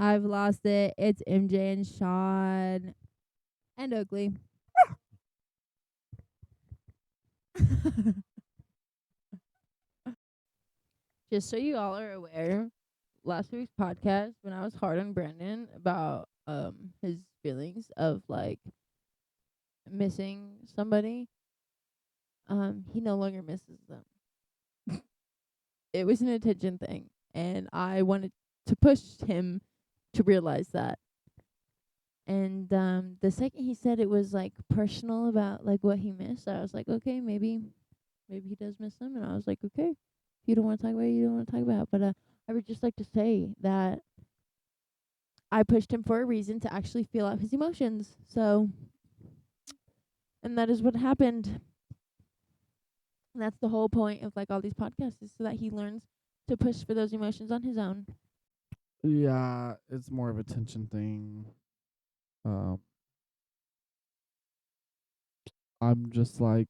I've lost it. It's MJ and Sean and Oakley. Just so you all are aware, last week's podcast when I was hard on Brandon about his feelings of like missing somebody, he no longer misses them. It was an attention thing, and I wanted to push him to realize that. And the second he said it was like personal about like what he missed, I was like, okay, maybe he does miss them. And I was like, okay, if you don't want to talk about it, you don't want to talk about it. But I would just like to say that I pushed him for a reason to actually feel out his emotions. So, and that is what happened. And that's the whole point of like all these podcasts is so that he learns to push for those emotions on his own. Yeah, it's more of a tension thing. Um, I'm just like,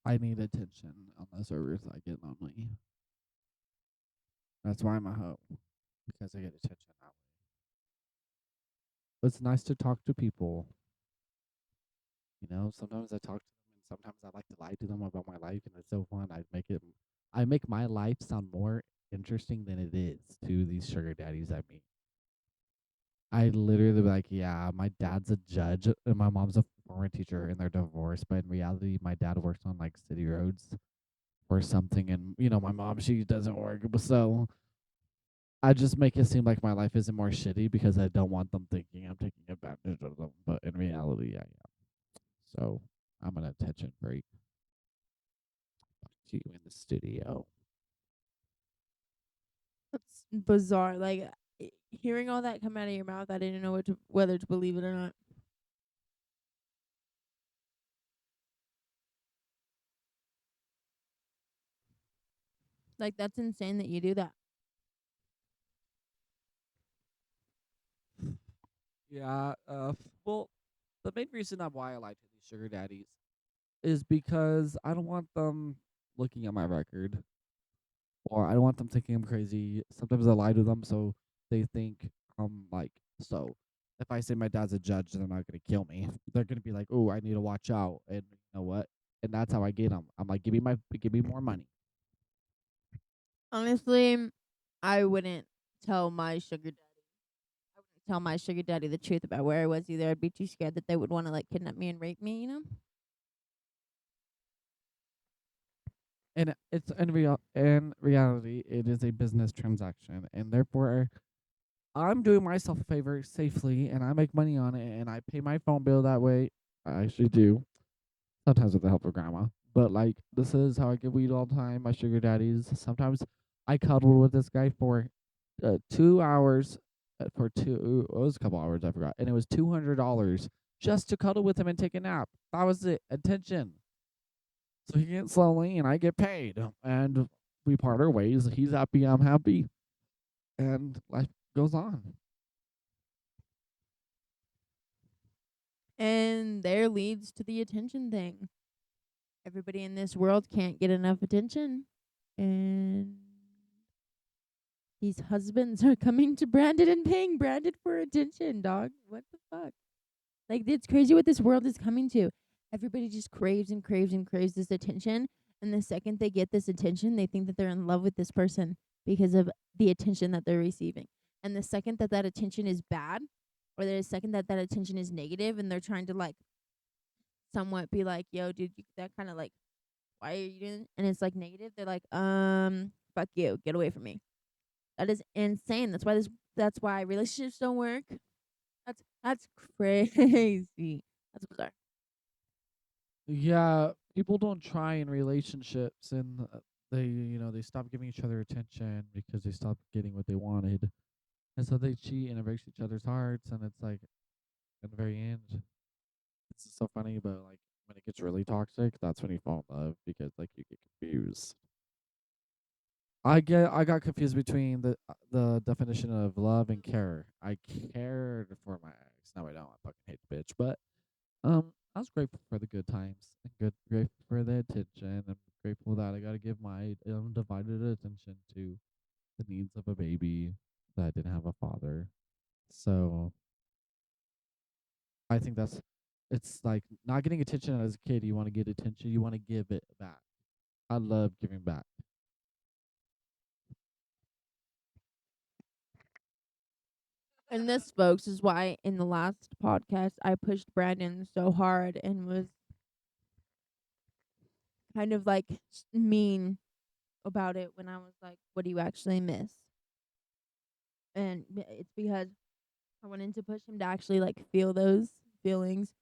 I need attention on the servers. I get lonely. That's why I'm a hoe, because I get attention that way. It's nice to talk to people. Sometimes I talk to them, and sometimes I like to lie to them about my life, and it's so fun. I make my life sound more interesting than it is to these sugar daddies I meet. I literally be like, yeah, my dad's a judge and my mom's a former teacher, and they're divorced. But in reality, my dad works on like city roads or something, and my mom, she doesn't work. But so I just make it seem like my life isn't more shitty because I don't want them thinking I'm taking advantage of them. But in reality, I am. So I'm an attention freak. Back to you in the studio. That's bizarre. Like hearing all that come out of your mouth, I didn't know whether to believe it or not. Like that's insane that you do that. Yeah. Well, the main reason why I like these sugar daddies is because I don't want them looking at my record, or I don't want them thinking I'm crazy. Sometimes I lie to them so they think I'm like so. If I say my dad's a judge, they're not gonna kill me. They're gonna be like, "Oh, I need to watch out," and you know what? And that's how I get them. I'm like, give me more money." Honestly, I wouldn't tell my sugar daddy. I wouldn't tell my sugar daddy the truth about where I was either. I'd be too scared that they would want to like kidnap me and rape me. You know. And it's in reality, it is a business transaction, and therefore I'm doing myself a favor safely, and I make money on it, and I pay my phone bill that way. I actually do, sometimes with the help of grandma. But like, this is how I get weed all the time. My sugar daddies. Sometimes I cuddled with this guy for 2 hours. For two, it was a couple hours. I forgot, and it was $200 just to cuddle with him and take a nap. That was it. Attention. So he gets lonely, and I get paid, and we part our ways. He's happy. I'm happy, and life goes on. And there leads to the attention thing. Everybody in this world can't get enough attention, and these husbands are coming to Brandon and paying Brandon for attention, dog. What the fuck? Like, it's crazy what this world is coming to. Everybody just craves and craves and craves this attention. And the second they get this attention, they think that they're in love with this person because of the attention that they're receiving. And the second that that attention is bad, or the second that that attention is negative, and they're trying to like somewhat be like, yo, dude, that kind of like, why are you doing? And it's like negative. They're like, fuck you, get away from me. That is insane. That's why relationships don't work. That's crazy. That's bizarre. Yeah, people don't try in relationships, and they stop giving each other attention because they stop getting what they wanted, and so they cheat and it breaks each other's hearts, and it's like in the very end, it's so funny, but like when it gets really toxic, that's when you fall in love because like you get confused. I got confused between the definition of love and care. I cared for my ex. No, I don't. I fucking hate the bitch, but I was grateful for the good times and grateful for the attention. I'm grateful that I got to give my undivided attention to the needs of a baby. that I didn't have a father. So I think it's like not getting attention as a kid. You want to get attention. You want to give it back. I love giving back. And this, folks, is why in the last podcast I pushed Brandon so hard and was kind of like mean about it when I was like, "What do you actually miss?" And it's because I wanted to push him to actually like feel those feelings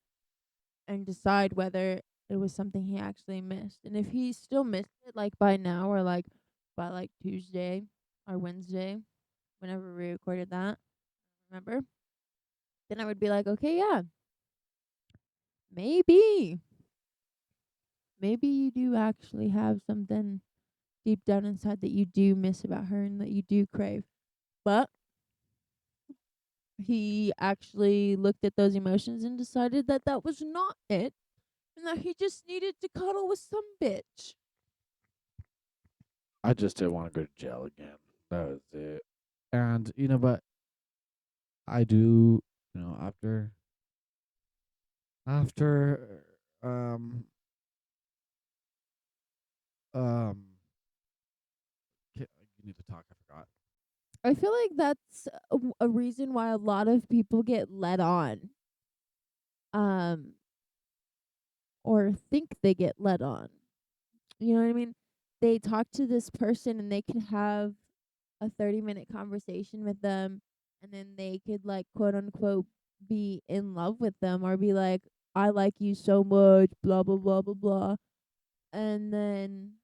and decide whether it was something he actually missed. And if he still missed it, like by now or like by like Tuesday or Wednesday, whenever we recorded that, remember? Then I would be like, okay, yeah, maybe, maybe you do actually have something deep down inside that you do miss about her and that you do crave. But he actually looked at those emotions and decided that that was not it and that he just needed to cuddle with some bitch. I just didn't want to go to jail again. That was it. And but I do, after um um you need to talk. I forgot. I feel like that's a reason why a lot of people get led on, um, or think they get led on. You know what I mean? They talk to this person and they can have a 30-minute conversation with them, and then they could like quote unquote be in love with them or be like, I like you so much, blah blah blah blah blah, and then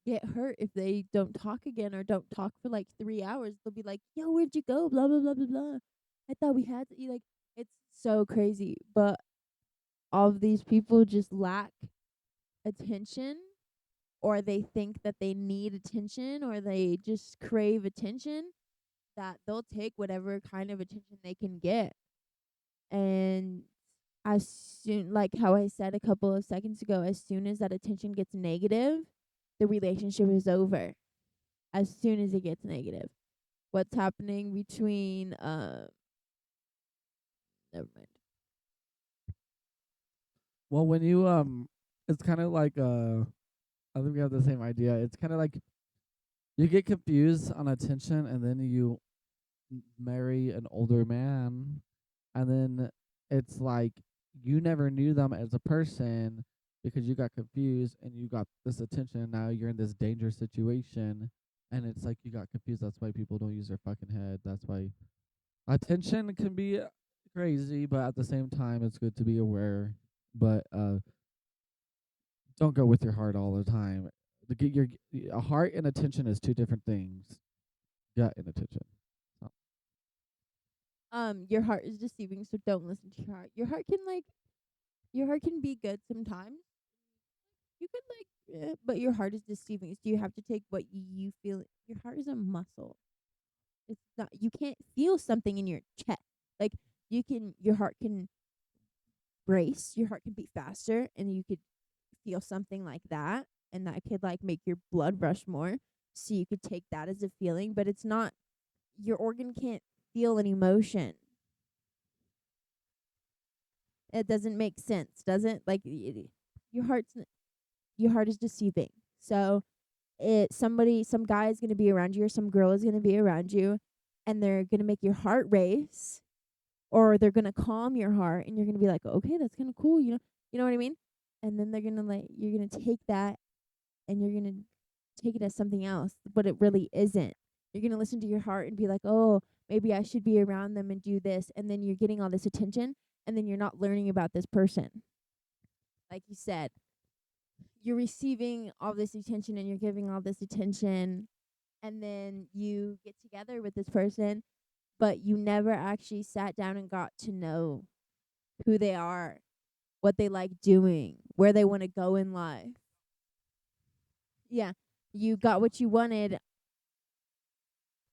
get hurt if they don't talk again or don't talk for like 3 hours. They'll be like, "Yo, where'd you go?" Blah blah blah blah blah. I thought we had to eat. Like, it's so crazy, but all of these people just lack attention, or they think that they need attention, or they just crave attention. That they'll take whatever kind of attention they can get, and as soon, like how I said a couple of seconds ago, as soon as that attention gets negative, the relationship is over. As soon as it gets negative. What's happening between never mind. Well, when you it's kind of like I think we have the same idea. It's kind of like you get confused on attention, and then you marry an older man, and then it's like you never knew them as a person because you got confused and you got this attention. And now you're in this dangerous situation, and it's like you got confused. That's why people don't use their fucking head. That's why attention can be crazy, but at the same time, it's good to be aware. But don't go with your heart all the time. To get your a heart and attention is two different things. Gut and attention. So, Your heart is deceiving, so don't listen to your heart. Your heart can be good sometimes. You could but your heart is deceiving. So you have to take what you feel. Your heart is a muscle. It's not. You can't feel something in your chest. Like your heart can brace. Your heart can beat faster, and you could feel something like that, and that could like make your blood rush more. So you could take that as a feeling, but it's not. Your organ can't feel an emotion. It doesn't make sense, does it? Like your heart's your heart is deceiving. So some guy is gonna be around you or some girl is gonna be around you, and they're gonna make your heart race, or they're gonna calm your heart, and you're gonna be like, okay, that's kind of cool, you know what I mean? And then they're gonna like you're gonna take that and you're gonna take it as something else, but it really isn't. You're gonna listen to your heart and be like, oh, maybe I should be around them and do this, and then you're getting all this attention, and then you're not learning about this person. Like you said, you're receiving all this attention and you're giving all this attention, and then you get together with this person, but you never actually sat down and got to know who they are, what they like doing, where they want to go in life. Yeah, you got what you wanted,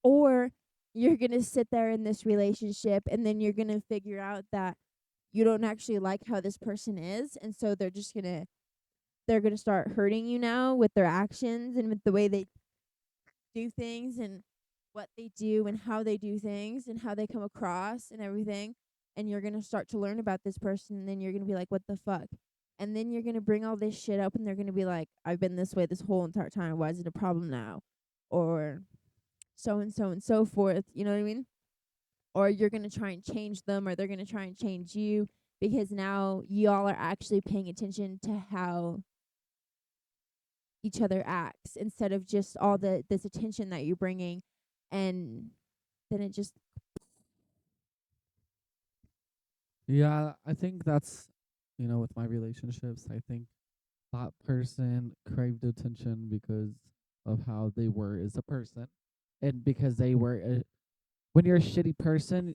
or you're going to sit there in this relationship and then you're going to figure out that you don't actually like how this person is, and so they're going to start hurting you now with their actions and with the way they do things, and what they do and how they do things and how they come across and everything. And you're going to start to learn about this person. And then you're going to be like, what the fuck? And then you're going to bring all this shit up and they're going to be like, I've been this way this whole entire time. Why is it a problem now? Or so and so forth. You know what I mean? Or you're going to try and change them or they're going to try and change you because now y'all are actually paying attention to how each other acts instead of just all this attention that you're bringing, and then it just Yeah, I think that's, with my relationships, I think that person craved attention because of how they were as a person. And because when you're a shitty person,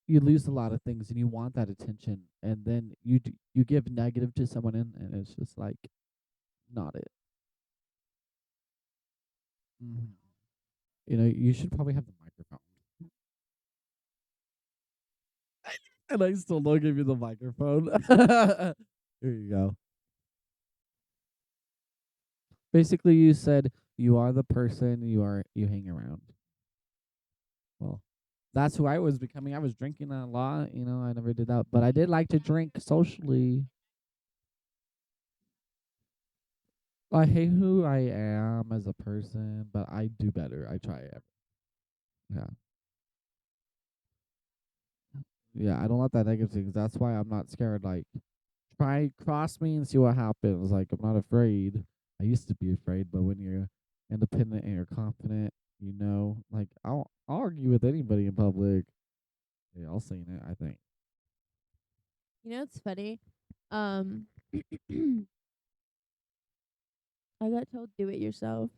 you lose a lot of things and you want that attention. And then you give negative to someone and it's just like not it. Hmm. You should probably have the microphone. And I still don't give you the microphone. Here you go. Basically, you said you are the person you hang around. Well, that's who I was becoming. I was drinking a lot. I never did that, but I did like to drink socially. I hate who I am as a person, but I do better. I try it. Yeah, yeah. I don't let that negative things. That's why I'm not scared. Like, try cross me and see what happens. Like, I'm not afraid. I used to be afraid, but when you're independent and you're confident, like I'll argue with anybody in public. Yeah, I'll sing it. I think. it's funny. Um I got told do it yourself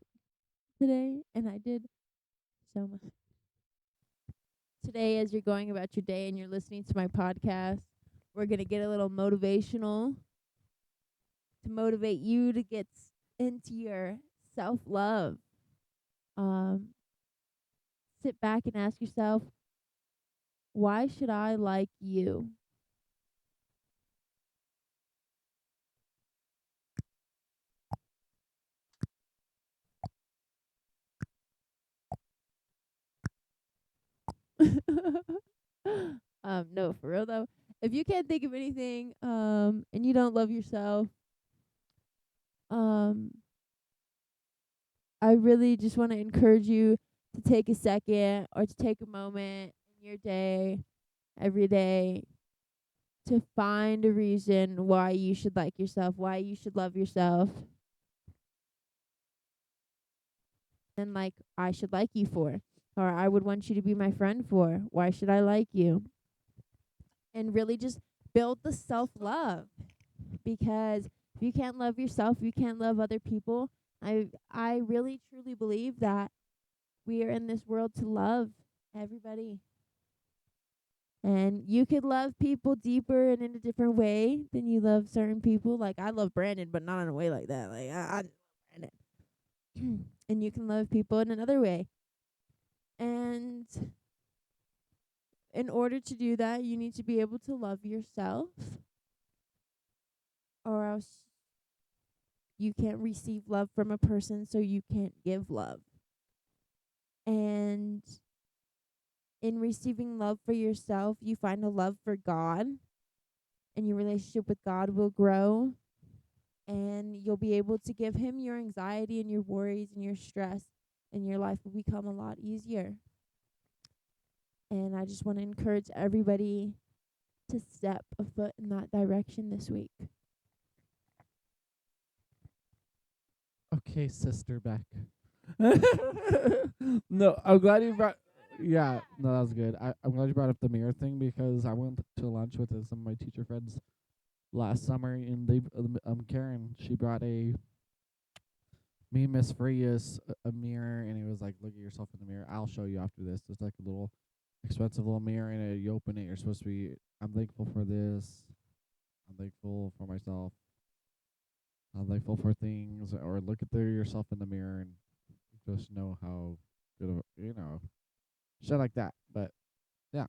today and I did so much. Today as you're going about your day and you're listening to my podcast, we're going to get a little motivational to motivate you to get into your self-love. Um Sit back and ask yourself, why should I like you? No, for real though. If you can't think of anything, and you don't love yourself, um, I really just want to encourage you to take a second or to take a moment in your day, every day, to find a reason why you should like yourself, why you should love yourself, and like I should like you for, or I would want you to be my friend for. Why should I like you? And really just build the self love, because if you can't love yourself, you can't love other people. I really truly believe that we are in this world to love everybody. And you could love people deeper and in a different way than you love certain people. Like I love Brandon, but not in a way like that. Like I just love Brandon. And you can love people in another way. And in order to do that, you need to be able to love yourself, or else you can't receive love from a person, so you can't give love. And in receiving love for yourself, you find a love for God, and your relationship with God will grow, and you'll be able to give Him your anxiety and your worries and your stress, and your life will become a lot easier. And I just want to encourage everybody to step a foot in that direction this week. Okay, Sister Beck. No, I'm glad you brought. Yeah, no, that was good. I'm glad you brought up the mirror thing because I went to lunch with some of my teacher friends last summer, and Karen, she brought me and Miss Frias a mirror, and it was like, look at yourself in the mirror. I'll show you after this. It's like a little expensive little mirror, and you open it. You're supposed to be. I'm thankful for this. I'm thankful for myself. I'm thankful for things, or look at yourself in the mirror and just know how good of shit like that. But yeah,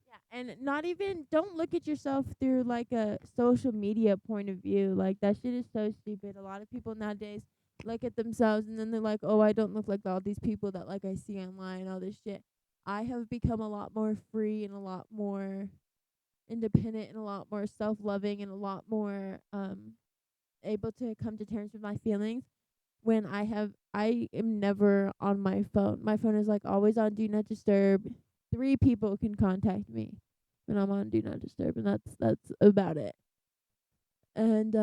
Yeah, and not even don't look at yourself through like a social media point of view. Like that shit is so stupid. A lot of people nowadays look at themselves and then they're like, "Oh, I don't look like all these people that like I see online, all this shit." I have become a lot more free and a lot more independent and a lot more self-loving and a lot more able to come to terms with my feelings when I am never on my phone. My phone is like always on do not disturb. 3 people can contact me when I'm on do not disturb, and that's about it. And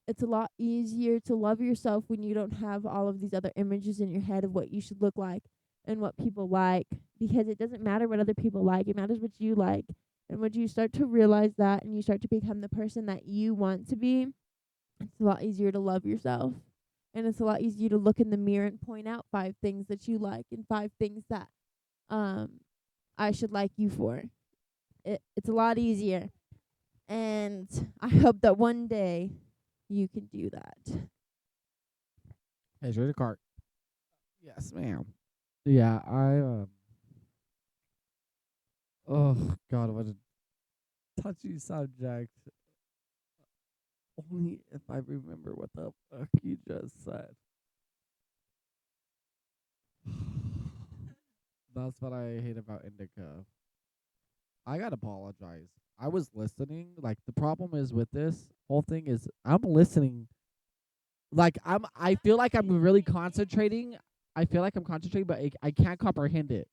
it's a lot easier to love yourself when you don't have all of these other images in your head of what you should look like and what people like, because it doesn't matter what other people like, it matters what you like. And when you start to realize that and you start to become the person that you want to be, it's a lot easier to love yourself. And it's a lot easier to look in the mirror and point out 5 things that you like and 5 things that um I should like you for. It's a lot easier. And I hope that one day you can do that. Here's your card. Yes, ma'am. Yeah, oh God, what a touchy subject. Only if I remember what the fuck you just said. That's what I hate about Indica. I gotta apologize. I was listening. Like the problem is with this whole thing is I'm listening. Like I feel like I'm really concentrating. I feel like I'm concentrating, but I can't comprehend it.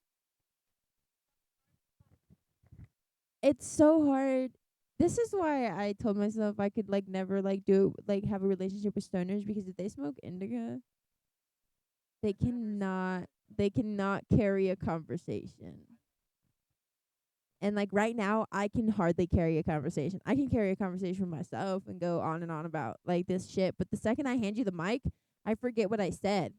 It's so hard. This is why I told myself I could like never like do like have a relationship with stoners, because if they smoke indica, they cannot they cannot carry a conversation. And like right now, I can hardly carry a conversation. I can carry a conversation with myself and go on and on about like this shit, but the second I hand you the mic, I forget what I said.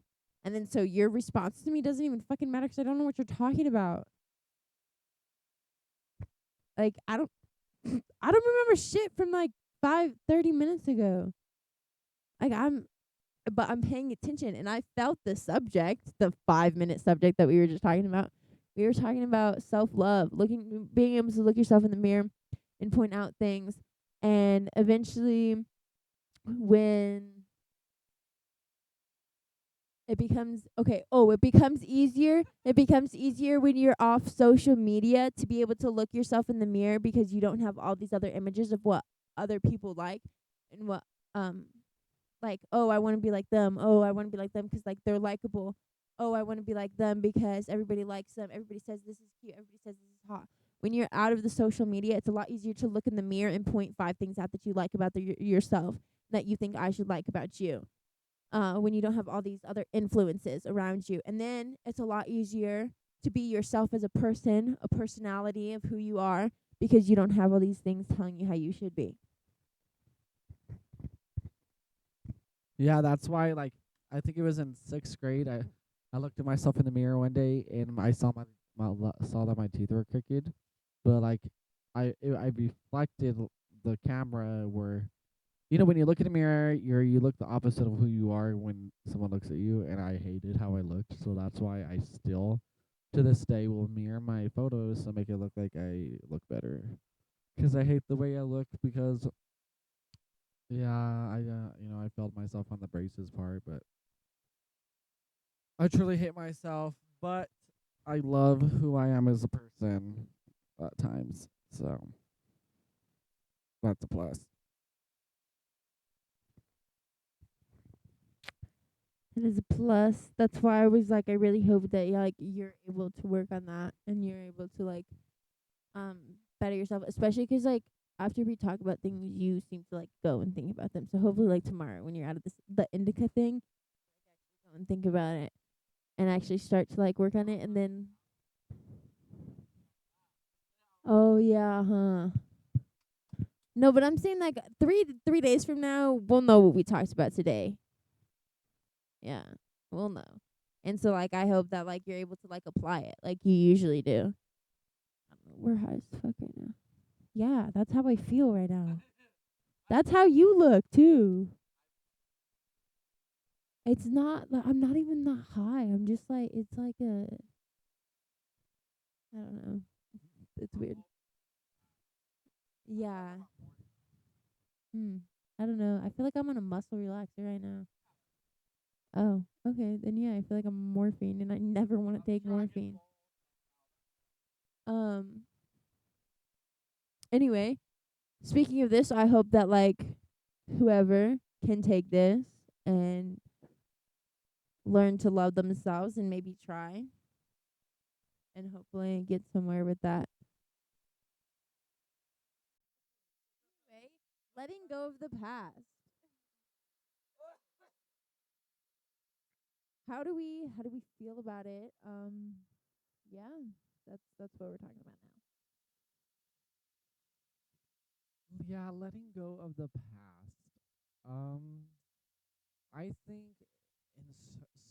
And then so your response to me doesn't even fucking matter 'cause I don't know what you're talking about. Like I don't I don't remember shit from like 5-30 minutes ago. Like I'm paying attention and I felt the subject, the 5-minute subject that we were just talking about. We were talking about self-love, being able to look yourself in the mirror and point out things. And eventually when it becomes okay, it becomes easier. It becomes easier when you're off social media to be able to look yourself in the mirror because you don't have all these other images of what other people like and what um like, oh, I want to be like them. Oh, I want to be like them 'cause like they're likable. Oh, I want to be like them because everybody likes them. Everybody says this is cute. Everybody says this is hot. When you're out of the social media, it's a lot easier to look in the mirror and point 5 things out that you like about yourself that you think I should like about you. When you don't have all these other influences around you. And then it's a lot easier to be yourself as a person, a personality of who you are, because you don't have all these things telling you how you should be. Yeah, that's why. Like I think it was in 6th grade. I looked at myself in the mirror one day and I saw saw that my teeth were crooked, but like I reflected the camera where when you look in the mirror, you look the opposite of who you are when someone looks at you, and I hated how I looked, so that's why I still, to this day, will mirror my photos to make it look like I look better. 'Cause I hate the way I look because, yeah, I failed myself on the braces part, but I truly hate myself, but I love who I am as a person at times, so that's a plus. It is a plus. That's why I was like, I really hope that you're able to work on that and you're able to like um better yourself, especially 'cause like after we talk about things, you seem to like go and think about them. So hopefully, like tomorrow, when you're out of the indica thing, go and think about it and actually start to like work on it. And then, oh yeah, huh? No, but I'm saying like 3 days from now, we'll know what we talked about today. Yeah, we'll know. And so like I hope that like you're able to like apply it like you usually do. We're high as fuck right now. Yeah, that's how I feel right now. That's how you look too. It's not like I'm not even that high. I'm just like it's like I don't know. It's weird. Yeah. Hmm. I don't know. I feel like I'm on a muscle relaxer right now. Oh, okay. Then yeah, I feel like I'm morphine and I never want to take morphine. Um anyway, speaking of this, I hope that like whoever can take this and learn to love themselves and maybe try and hopefully get somewhere with that. Anyway, letting go of the past. How do we feel about it? Yeah, that's what we're talking about now. Yeah, letting go of the past. Um, I think in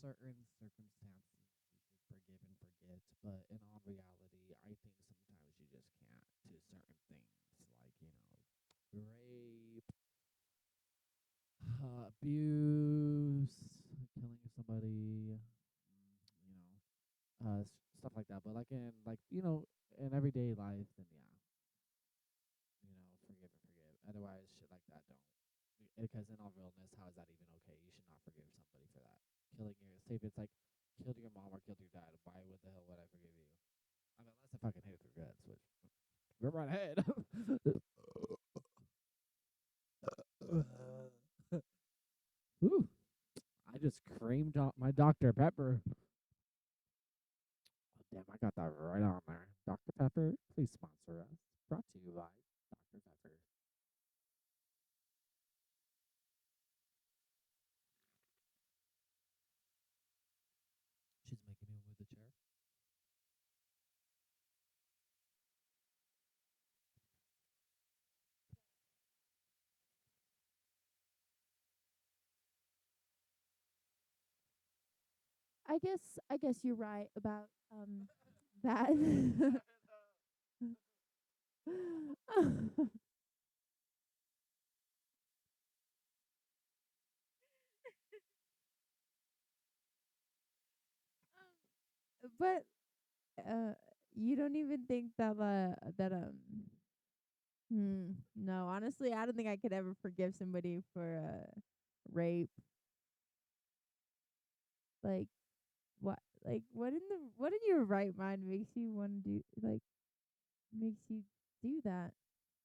certain circumstances you should forgive and forget, but in all reality, I think sometimes you just can't do certain things, like rape, abuse, killing somebody, stuff like that. But like in everyday life, then yeah, forgive and forget. Otherwise, shit like that don't. Because in all realness, how is that even okay? You should not forgive somebody for that. Killing your, say if it's like killed your mom or killed your dad, why would the hell would I forgive you? I mean, unless I fucking hate it through guts, which go right ahead. Ooh, I just creamed out my Dr. Pepper. Oh, damn, I got that right on there. Dr. Pepper, please sponsor us. Brought to you by Dr. Pepper. She's making me move the chair. I guess you're right about that. But uh you don't even think that no, honestly, I don't think I could ever forgive somebody for rape. Like what what in your right mind makes you want to do makes you do that?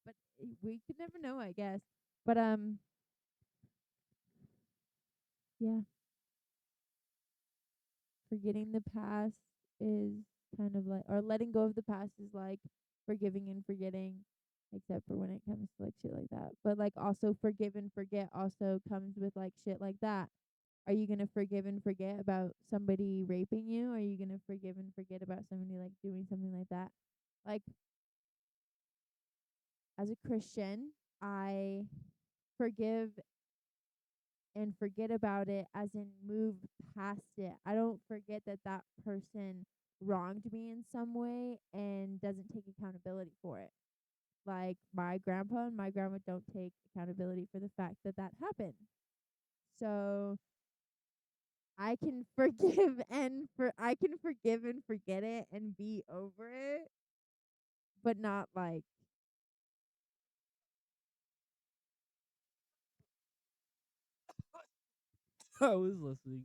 But we could never know, I guess. But yeah, forgetting the past is kind of like, or letting go of the past is like forgiving and forgetting, except for when it comes to like shit like that. But like also forgive and forget also comes with like shit like that. Are you gonna forgive and forget about somebody raping you? Are you gonna forgive and forget about somebody like doing something like that? Like as a Christian, I forgive and forget about it, as in move past it. I don't forget that that person wronged me in some way and doesn't take accountability for it. Like my grandpa and my grandma don't take accountability for the fact that that happened. So I can I can forgive and forget it and be over it, but not like I was listening.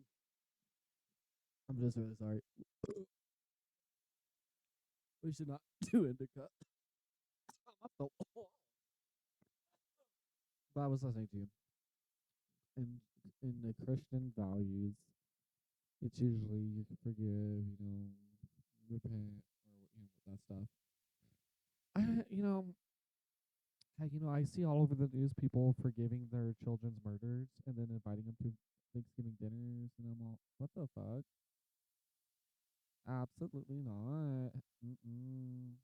I'm just really sorry. We should not do indica. But I was listening to you. In the Christian values, it's usually you can forgive, repent, or that stuff. I, I see all over the news people forgiving their children's murders and then inviting them to Thanksgiving dinners, and I'm all, what the fuck? Absolutely not. Mm-mm.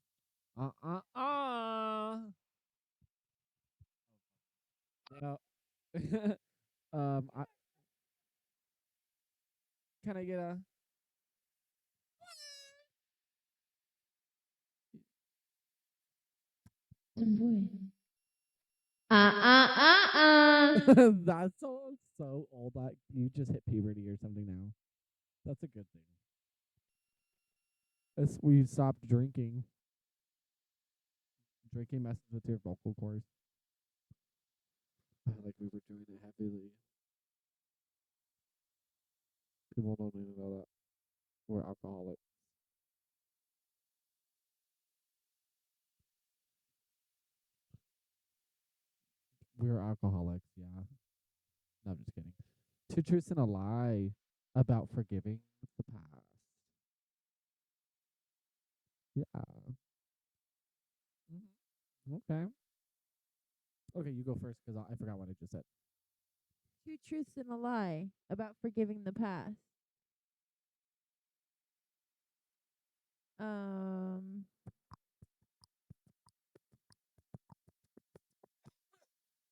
No. I can I get a oh boy. Uh. that's so old that you just hit puberty or something now. That's a good thing. As we stopped drinking. Drinking messes with your vocal cords. Like we were doing it heavily. People don't even know that we're alcoholic. We're alcoholics, yeah. No, I'm just kidding. Two truths and a lie about forgiving the past. Yeah. Okay. Okay, you go first because I forgot what I just said. Two truths and a lie about forgiving the past. Um,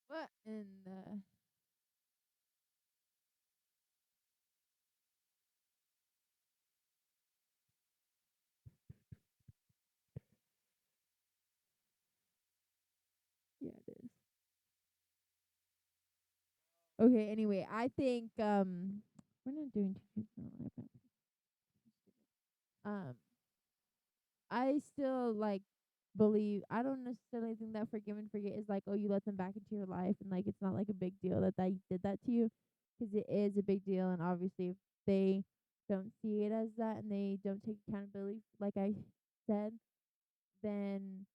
what in the? Yeah, it is. Okay. Anyway, I think we're not doing two truths and a lie about. Um, I still like believe I don't necessarily think that forgive and forget is like, oh, you let them back into your life and like it's not like a big deal that they did that to you, because it is a big deal. And obviously if they don't see it as that and they don't take accountability like I said, then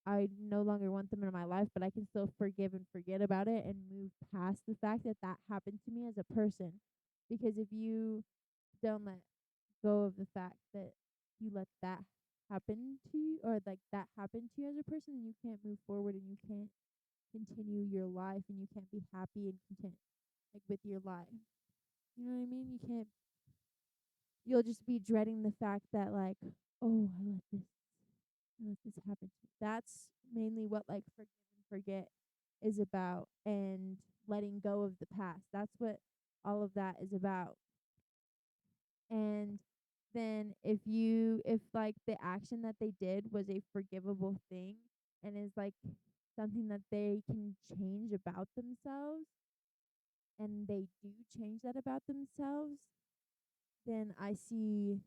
I no longer want them in my life. But I can still forgive and forget about it and move past the fact that that happened to me as a person. Because if you don't let go of the fact that you let that happen to you, or like that happened to you as a person, and you can't move forward and you can't continue your life and you can't be happy and content like with your life. You know what I mean? You can't, you'll just be dreading the fact that like, oh, I let this happen to me. That's mainly what like forgive and forget is about, and letting go of the past. That's what all of that is about. And then if like the action that they did was a forgivable thing and is like something that they can change about themselves, and they do change that about themselves, then I see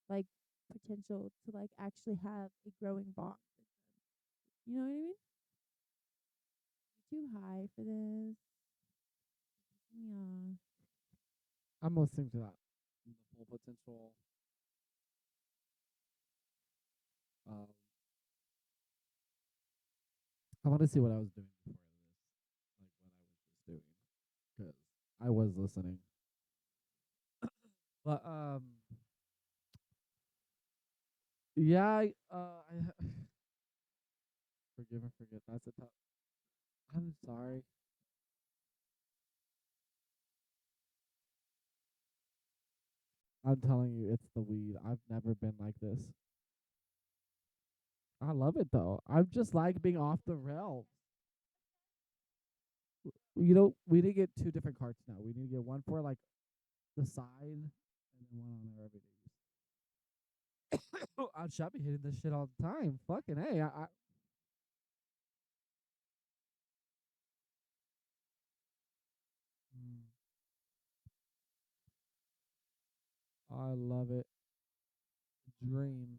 like potential to like actually have a growing bond with them. You know what I mean? Too high for this. Yeah. I'm listening to that. The full potential. Um, I want to see what I was doing before this, like what I was just doing, because I was listening. But yeah, I forgive and forget. That's a tough. I'm sorry. I'm telling you, it's the weed. I've never been like this. I love it though. I'm just like being off the rails. You know, we need to get two different carts now. We need to get one for like the side, and then one on our everyday use. I should be hitting this shit all the time. Fucking hey, Mm, I love it. Dream.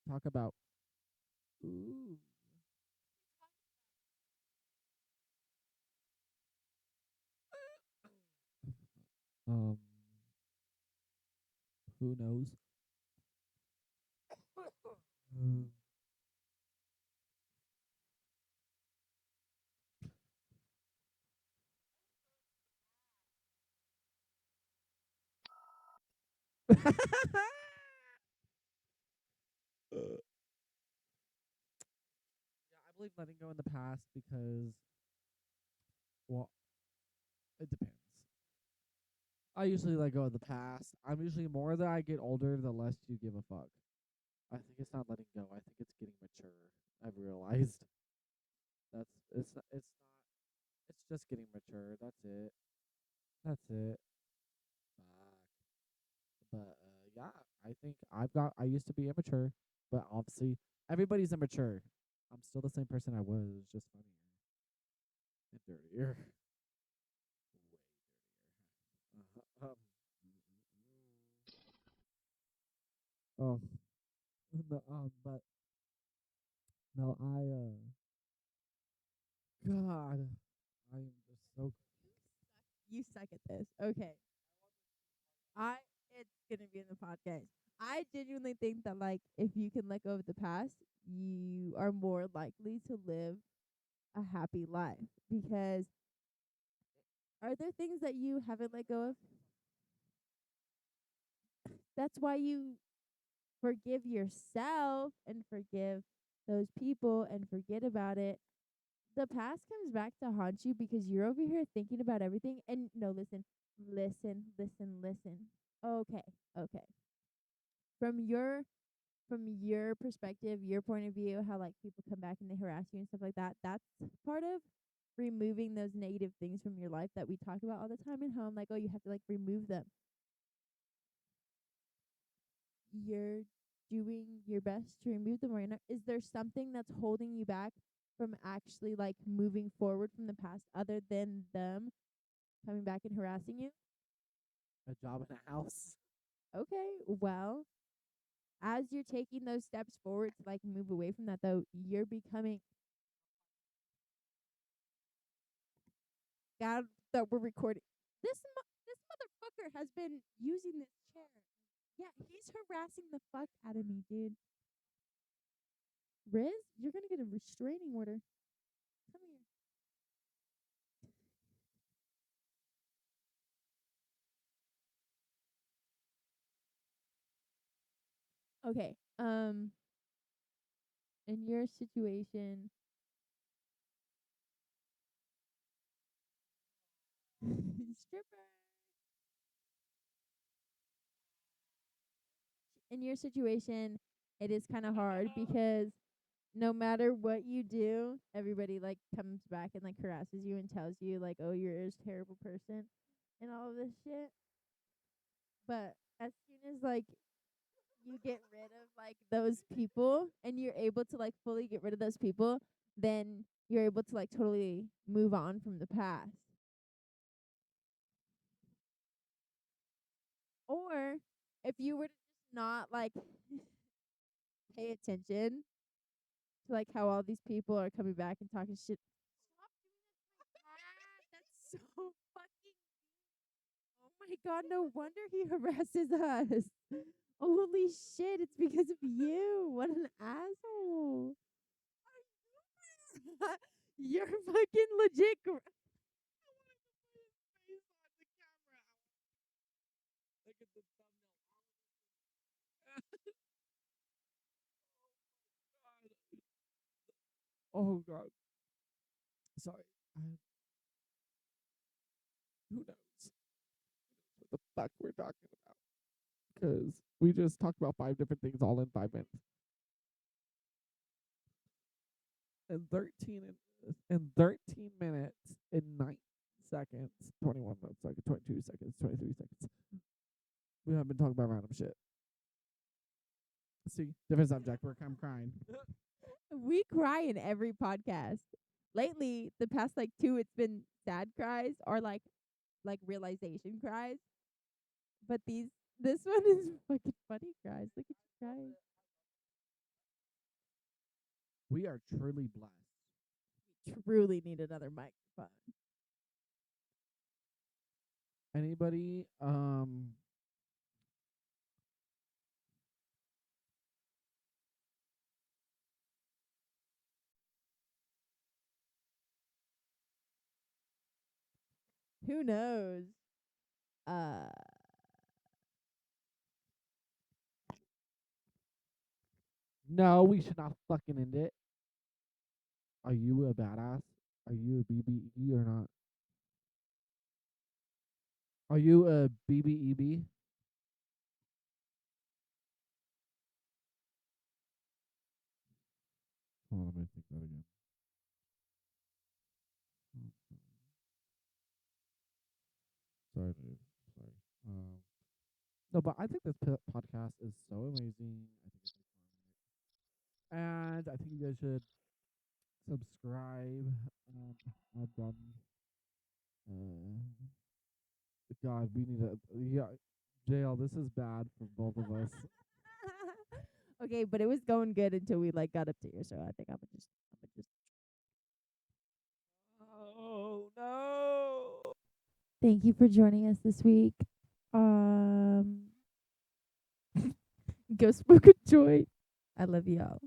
Talk about. Ooh. Um. Who knows? Mm. Yeah, I believe letting go in the past because, well, it depends. I usually let go of the past. I'm usually more that I get older, the less you give a fuck. I think it's not letting go. I think it's getting mature. I've realized it's not it's just getting mature. That's it. That's it. Fuck. But yeah, I think I used to be immature, but obviously everybody's immature. I'm still the same person I was, just funnier and dirtier. Way dirtier. Oh. No, but no, God, I am just so. You suck at this. Okay. I it's gonna be in the podcast. I genuinely think that like if you can let go of the past, you are more likely to live a happy life because are there things that you haven't let go of? That's why you forgive yourself and forgive those people and forget about it. The past comes back to haunt you because you're over here thinking about everything. And no, listen. Okay, okay. From your perspective, your point of view, how like people come back and they harass you and stuff like that, that's part of removing those negative things from your life that we talk about all the time and how I'm like, oh, you have to like remove them. You're doing your best to remove them right now. Is there something that's holding you back from actually like moving forward from the past other than them coming back and harassing you? A job in a house. Okay, well, as you're taking those steps forward to like move away from that though, you're becoming God that we're recording. This motherfucker has been using this chair. Yeah, he's harassing the fuck out of me, dude. Riz, you're gonna get a restraining order. Come here. Okay. In your situation, stripper. In your situation, it is kind of hard because no matter what you do, everybody like comes back and like harasses you and tells you like, "Oh, you're a terrible person," and all of this shit. But as soon as like you get rid of like those people and you're able to like fully get rid of those people, then you're able to like totally move on from the past. Or if you were to just not like pay attention to like how all these people are coming back and talking shit. Stop doing that to my cat. That's so fucking. Oh my god! No wonder he harasses us. Holy shit! It's because of you. What an asshole. You're fucking legit. Look at the thumbnail. Oh God. Sorry. I, who knows what the fuck we're talking about? Because we just talked about 5 different things all in 5 minutes. And 13 minutes and 9 seconds, 21 minutes, like 22 seconds, 23 seconds. We have been talking about random shit. See, different subject. I'm crying. We cry in every podcast. Lately, the past like two, it's been sad cries or like realization cries. But this one is fucking funny cries. Look at you guys. We are truly blessed. We truly need another microphone. Anybody? Who knows? Uh, No, we should not fucking end it. Are you a badass? Are you a BBE or not? Are you a BBEB? Hold on, let me think that again. Oh, sorry, dude. Sorry. No, but I think this podcast is so amazing. I think it's so fun. And I think you guys should subscribe. I've done. Uh, God, we need a yeah. JL, this is bad for both of us. Okay, but it was going good until we like got up to here. So I think I'm gonna just. Oh no. Thank you for joining us this week. Go smoke a joint. I love y'all.